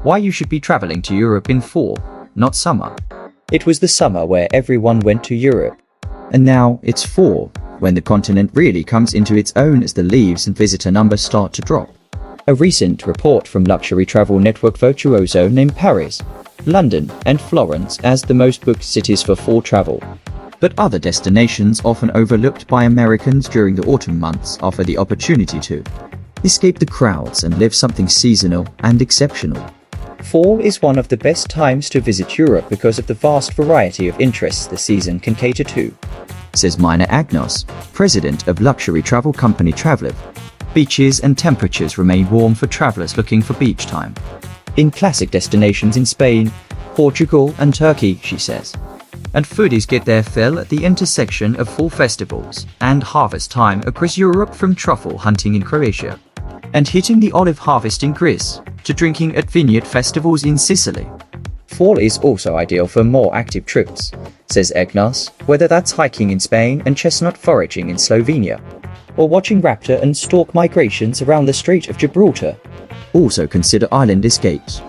Why you should be traveling to Europe in fall, not summer. It was the summer where everyone went to Europe. And now it's fall, when the continent really comes into its own as the leaves and visitor numbers start to drop. A recent report from luxury travel network Virtuoso named Paris, London, and Florence as the most booked cities for fall travel. But other destinations often overlooked by Americans during the autumn months offer the opportunity to escape the crowds and live something seasonal and exceptional. Fall is one of the best times to visit Europe because of the vast variety of interests the season can cater to, says Mina Agnos, president of luxury travel company Travelive. Beaches and temperatures remain warm for travelers looking for beach time. In classic destinations in Spain, Portugal, and Turkey, she says. And foodies get their fill at the intersection of fall festivals and harvest time across Europe, from truffle hunting in Croatia and hitting the olive harvest in Greece to drinking at vineyard festivals in Sicily. Fall is also ideal for more active trips, says Agnos, whether that's hiking in Spain and chestnut foraging in Slovenia, or watching raptor and stork migrations around the Strait of Gibraltar. Also consider island escapes.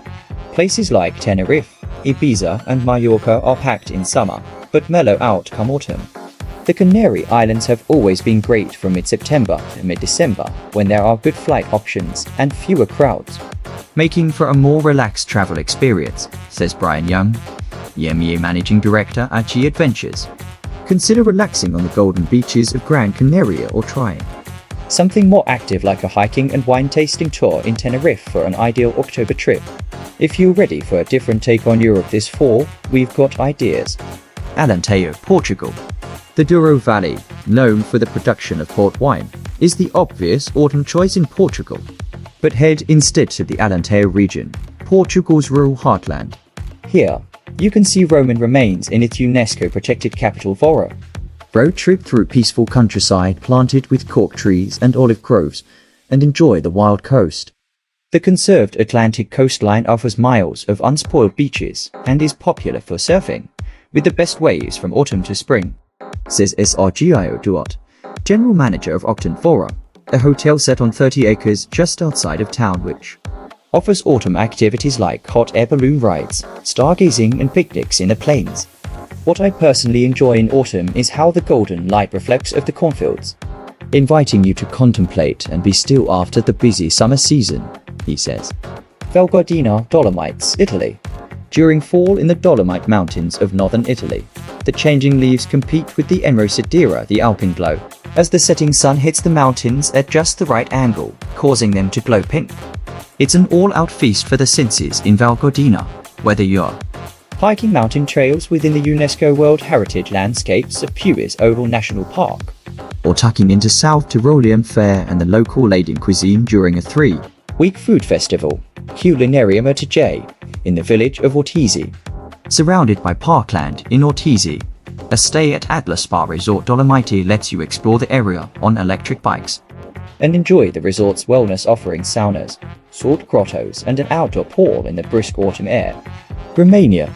Places like Tenerife, Ibiza, and Mallorca are packed in summer, but mellow out come autumn. The Canary Islands have always been great from mid-September to mid-December, when there are good flight options and fewer crowds, making for a more relaxed travel experience, says Brian Young, EMEA Managing Director at G Adventures. Consider relaxing on the golden beaches of Gran Canaria or trying something more active like a hiking and wine tasting tour in Tenerife for an ideal October trip. If you're ready for a different take on Europe this fall, we've got ideas. Alentejo, Portugal. The Douro Valley, known for the production of port wine, is the obvious autumn choice in Portugal. But head instead to the Alentejo region, Portugal's rural heartland. Here, you can see Roman remains in its UNESCO-protected capital Vora. Road trip through peaceful countryside planted with cork trees and olive groves, and enjoy the wild coast. The conserved Atlantic coastline offers miles of unspoiled beaches and is popular for surfing, with the best waves from autumn to spring, says Sergio Duarte, general manager of Octon Vora, a hotel set on 30 acres just outside of town which offers autumn activities like hot air balloon rides, stargazing, and picnics in the plains. What I personally enjoy in autumn is how the golden light reflects of the cornfields, inviting you to contemplate and be still after the busy summer season, he says. Val Gardena, Dolomites, Italy. During fall in the Dolomite Mountains of northern Italy, the changing leaves compete with the Enrosidera, the alpenglow, as the setting sun hits the mountains at just the right angle, causing them to glow pink. It's an all-out feast for the senses in Val Gardena, whether you're hiking mountain trails within the UNESCO World Heritage Landscapes of Puis Oval National Park, or tucking into South Tyrolean fare and the local Leyden cuisine during a 3-week food festival, Culinarium Ortiz, in the village of Ortizi. Surrounded by parkland in Ortizi, a stay at Atlas Spa Resort Dolomite lets you explore the area on electric bikes and enjoy the resort's wellness offering saunas, salt grottos, and an outdoor pool in the brisk autumn air. Romania.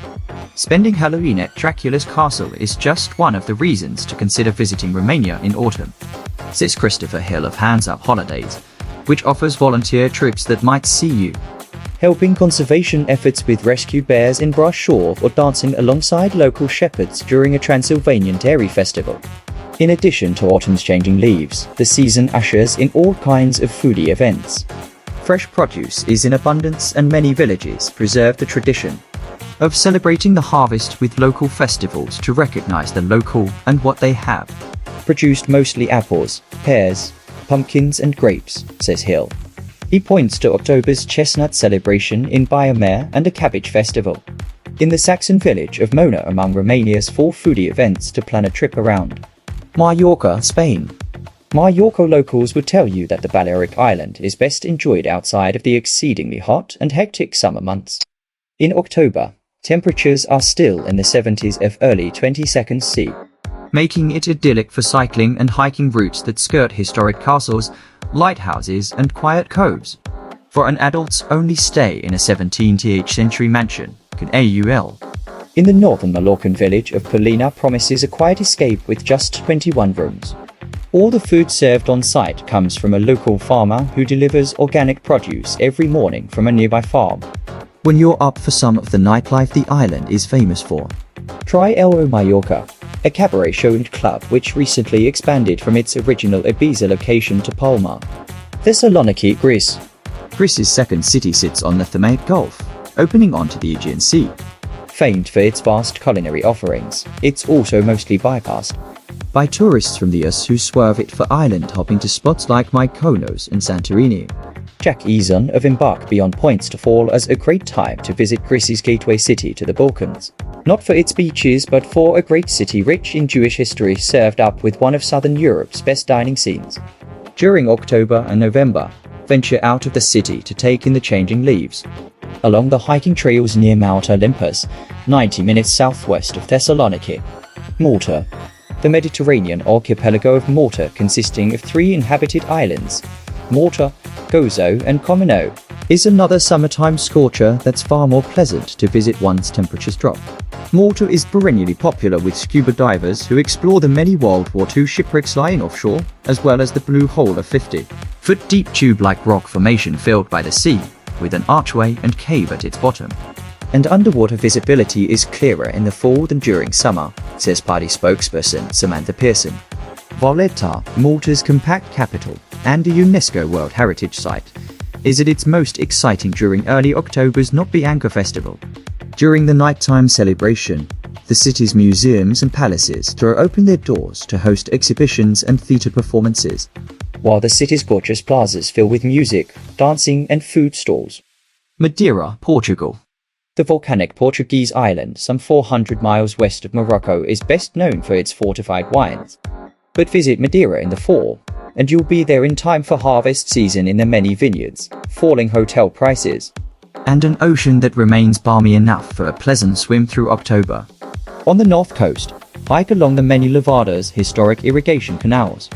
Spending Halloween at Dracula's castle is just one of the reasons to consider visiting Romania in autumn, says Christopher Hill of Hands Up Holidays, which offers volunteer trips that might see you helping conservation efforts with rescued bears in Brasov or dancing alongside local shepherds during a Transylvanian dairy festival. In addition to autumn's changing leaves, the season ushers in all kinds of foodie events. Fresh produce is in abundance and many villages preserve the tradition of celebrating the harvest with local festivals to recognize the local and what they have produced, mostly apples, pears, pumpkins, and grapes, says Hill. He points to October's chestnut celebration in Biomare and a cabbage festival in the Saxon village of Mona among Romania's 4 foodie events to plan a trip around. Mallorca, Spain. Mallorca locals would tell you that the Balearic Island is best enjoyed outside of the exceedingly hot and hectic summer months. In October, temperatures are still in the 70s of early 22nd C, making it idyllic for cycling and hiking routes that skirt historic castles, lighthouses, and quiet coves. For an adults-only stay in a 17th century mansion, can AUL. In the northern Mallorcan village of Polina promises a quiet escape with just 21 rooms. All the food served on site comes from a local farmer who delivers organic produce every morning from a nearby farm. when you're up for some of the nightlife the island is famous for. Try Elmo Mallorca, a cabaret show and club which recently expanded from its original Ibiza location to Palma. Thessaloniki, Greece. Greece's second city sits on the Thermaic Gulf, opening onto the Aegean Sea. Famed for its vast culinary offerings, it's also mostly bypassed by tourists from the US who swerve it for island hopping to spots like Mykonos and Santorini. Jack Eason of Embark Beyond points to fall as a great time to visit Greece's gateway city to the Balkans. Not for its beaches, but for a great city rich in Jewish history served up with one of Southern Europe's best dining scenes. During October and November, venture out of the city to take in the changing leaves. Along the hiking trails near Mount Olympus, 90 minutes southwest of Thessaloniki. Malta. The Mediterranean archipelago of Malta, consisting of 3 inhabited islands, Malta, Gozo and Comino, is another summertime scorcher that's far more pleasant to visit once temperatures drop. Malta is perennially popular with scuba divers who explore the many World War II shipwrecks lying offshore, as well as the blue hole of 50-foot deep tube-like rock formation filled by the sea, with an archway and cave at its bottom. And underwater visibility is clearer in the fall than during summer, says party spokesperson Samantha Pearson. Valletta, Malta's compact capital and a UNESCO World Heritage Site, is at its most exciting during early October's Not Bianca Festival. During the nighttime celebration, the city's museums and palaces throw open their doors to host exhibitions and theatre performances, while the city's gorgeous plazas fill with music, dancing and food stalls. Madeira, Portugal. The volcanic Portuguese island, some 400 miles west of Morocco, is best known for its fortified wines. But visit Madeira in the fall, and you'll be there in time for harvest season in the many vineyards, falling hotel prices, and an ocean that remains balmy enough for a pleasant swim through October. On the north coast, hike along the many Levadas historic irrigation canals,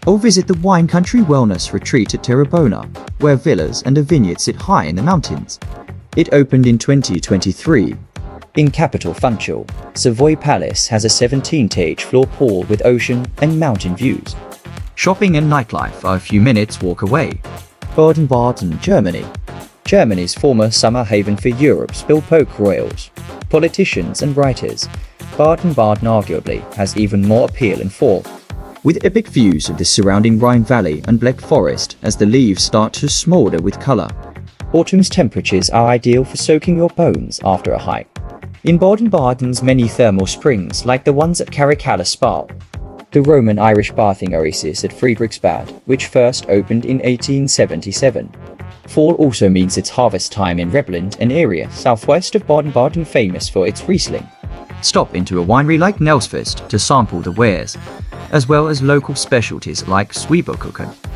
or visit the Wine Country Wellness Retreat at Tarragona, where villas and a vineyard sit high in the mountains. It opened in 2023. In capital Funchal, Savoy Palace has a 17-stage floor pool with ocean and mountain views. Shopping and nightlife are a few minutes walk away. Baden-Baden, Germany. Germany's former summer haven for Europe's bilpoke royals, politicians and writers, Baden-Baden arguably has even more appeal in fall, with epic views of the surrounding Rhine Valley and Black Forest as the leaves start to smolder with color. Autumn's temperatures are ideal for soaking your bones after a hike. In Baden-Baden's many thermal springs, like the ones at Caracalla Spa, the Roman Irish bathing oasis at Friedrichsbad, which first opened in 1877. Fall also means it's harvest time in Rebland, an area southwest of Baden-Baden famous for its Riesling. Stop into a winery like Nelsfest to sample the wares, as well as local specialties like Zwieberkuchen.